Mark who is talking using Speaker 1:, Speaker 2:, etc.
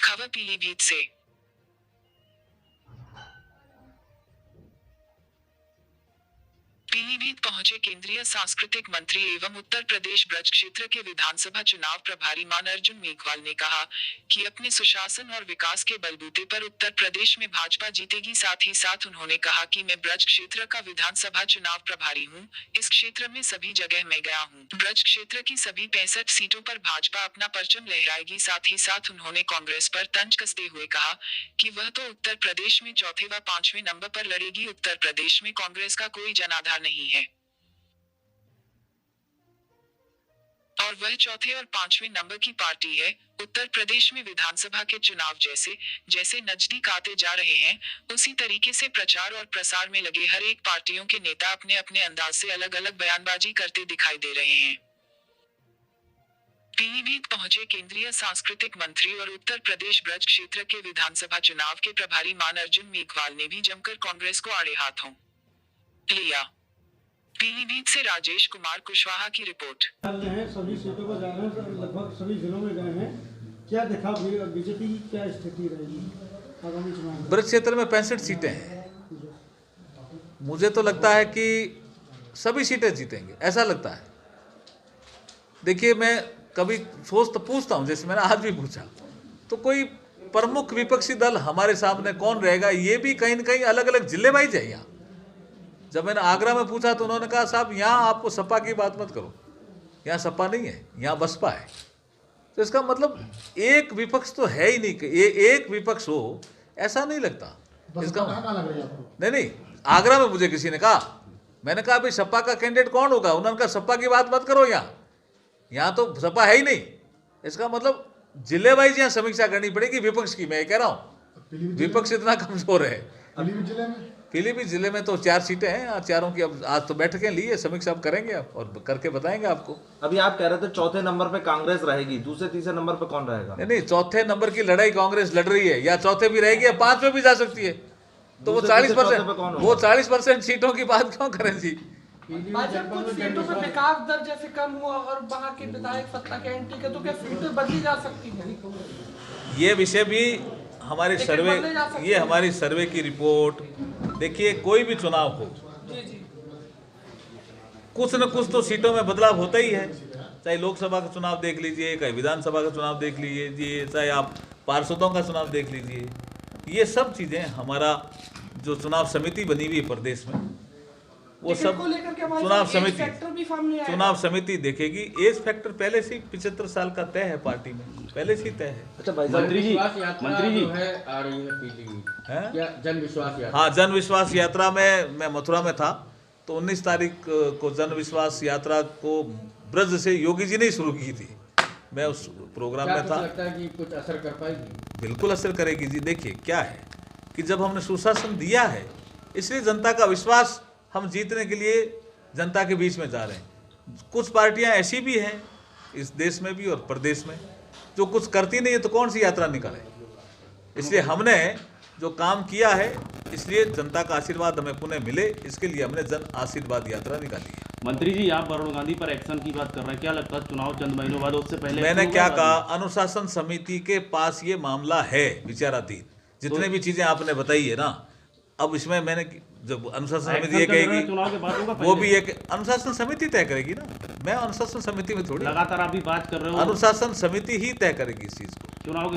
Speaker 1: खबर पीलीभीत से। पीलीभीत पहुंचे केंद्रीय सांस्कृतिक मंत्री एवं उत्तर प्रदेश ब्रज क्षेत्र के विधानसभा चुनाव प्रभारी मान अर्जुन मेघवाल ने कहा कि अपने सुशासन और विकास के बलबूते पर उत्तर प्रदेश में भाजपा जीतेगी। साथ ही साथ उन्होंने कहा कि मैं ब्रज क्षेत्र का विधानसभा चुनाव प्रभारी हूं। इस क्षेत्र में सभी जगह मैं गया हूं। ब्रज क्षेत्र की सभी 65 सीटों पर भाजपा अपना परचम लहराएगी। साथ ही साथ उन्होंने कांग्रेस पर तंज कसते हुए कहा कि वह तो उत्तर प्रदेश में चौथे व 5वें नंबर पर लड़ेगी। उत्तर प्रदेश में कांग्रेस का कोई जनाधार नहीं है और वह चौथे और 5वें नंबर की पार्टी है। उत्तर प्रदेश में विधानसभा के चुनाव जैसे जैसे नजदीक आते जा रहे हैं, उसी तरीके से प्रचार और प्रसार में लगे हर एक पार्टियों के नेता अपने अपने अंदाज से अलग अलग बयानबाजी करते दिखाई दे रहे हैं। पीलीभीत पहुंचे केंद्रीय सांस्कृतिक मंत्री और उत्तर प्रदेश ब्रज क्षेत्र के विधानसभा चुनाव के प्रभारी मान अर्जुन मेघवाल ने भी जमकर कांग्रेस को आड़े हाथों लिया। पीलीभीत से राजेश कुमार कुशवाहा की रिपोर्ट।
Speaker 2: सभी सीटों पर जा रहे हैं, लगभग सभी जिलों में गए हैं। क्या देखा बीजेपी की क्या स्थिति रहेगी आगामी चुनाव में?
Speaker 3: ब्रज क्षेत्र में 65 सीटें हैं। मुझे तो लगता है कि सभी सीटें जीतेंगे, ऐसा लगता है। देखिए, मैं कभी पूछता हूँ, जैसे मैंने आज भी पूछा, तो कोई प्रमुख विपक्षी दल हमारे सामने कौन रहेगा, ये भी कहीं न कहीं अलग अलग जिले वाइज है। यहाँ जब मैंने आगरा में पूछा तो उन्होंने कहा साहब यहाँ आपको सपा की बात मत करो, यहाँ सपा नहीं है, यहाँ बसपा है। तो इसका मतलब एक विपक्ष तो है ही नहीं कि ये एक विपक्ष हो, ऐसा नहीं लगता। इसका नहीं, आगरा में मुझे किसी ने कहा, मैंने कहा भाई सपा का कैंडिडेट कौन होगा, उन्होंने कहा सपा की बात मत करो, यहाँ तो सपा है ही नहीं। इसका मतलब जिले वाइज यहाँ समीक्षा करनी पड़ेगी विपक्ष की। मैं कह रहा हूँ विपक्ष इतना कमजोर है। पीलीभीत जिले में तो 4 सीटें हैं, चारों की अब आज तो बैठकें ली है, समीक्षा अब करेंगे और करके बताएंगे आपको।
Speaker 4: अभी आप कह रहे थे चौथे नंबर पे कांग्रेस रहेगी, दूसरे तीसरे नंबर पे कौन रहेगा?
Speaker 3: नहीं, चौथे नंबर की लड़ाई कांग्रेस लड़ रही है, या चौथे भी रहेगी या 5 में भी जा सकती है। तो वो 40% सीटों की बात क्यों करें जी?
Speaker 5: भाजपा कुछ सीटों पर विकास दर जैसे कम हुआ और वहां के विधायक सत्ता के एंटी के, तो क्या सीटें बदली जा सकती हैं?
Speaker 3: ये विषय भी हमारे सर्वे, ये हमारी सर्वे की रिपोर्ट। देखिए, कोई भी चुनाव हो, कुछ न कुछ तो सीटों में बदलाव होता ही है। चाहे लोकसभा का चुनाव देख लीजिए, चाहे विधानसभा का चुनाव देख लीजिए, चाहे आप पार्षदों का चुनाव देख लीजिए। ये सब चीज़ें हमारा जो चुनाव समिति बनी हुई है प्रदेश में, वो सब चुनाव समिति देखेगी। एज फैक्टर पहले से 75 साल का तय है पार्टी में, पहले से तय है।
Speaker 4: अच्छा भाई,
Speaker 6: मंत्री जी है आ रही है पीलीभीत, क्या जन विश्वास यात्रा?
Speaker 3: हाँ, जन विश्वास यात्रा में मैं मथुरा में था, तो 19 तारीख को जन विश्वास यात्रा को ब्रज से योगी जी ने शुरू की थी। मैं उस प्रोग्राम में था।
Speaker 6: लगता है कि कुछ असर कर पाएगी?
Speaker 3: बिल्कुल असर करेगी जी। देखिए, क्या है कि जब हमने सुशासन दिया है, इसलिए जनता का विश्वास हम जीतने के लिए जनता के बीच में जा रहे हैं। कुछ पार्टियां ऐसी भी हैं इस देश में भी और प्रदेश में जो कुछ करती नहीं है, तो कौन सी यात्रा निकाले। इसलिए हमने जो काम किया है, इसलिए जनता का आशीर्वाद हमें पुनः मिले, इसके लिए हमने जन आशीर्वाद यात्रा निकाली है।
Speaker 7: मंत्री जी, आप वरुण गांधी पर एक्शन की बात कर रहे हैं, क्या लगता है चुनाव चंद महीनों बाद, उससे पहले?
Speaker 3: मैंने क्या कहा, अनुशासन समिति के पास ये मामला है विचाराधीन। जितने भी चीजें आपने बताई है ना, अब इसमें मैंने जब अनुशासन समिति ये कहेगी,
Speaker 7: चुनाव के बाद होगा,
Speaker 3: वो भी एक अनुशासन समिति तय करेगी ना। मैं अनुशासन समिति में थोड़ी,
Speaker 7: लगातार आप भी बात कर रहे हो,
Speaker 3: अनुशासन समिति ही तय करेगी इस चीज को।
Speaker 7: चुनाव के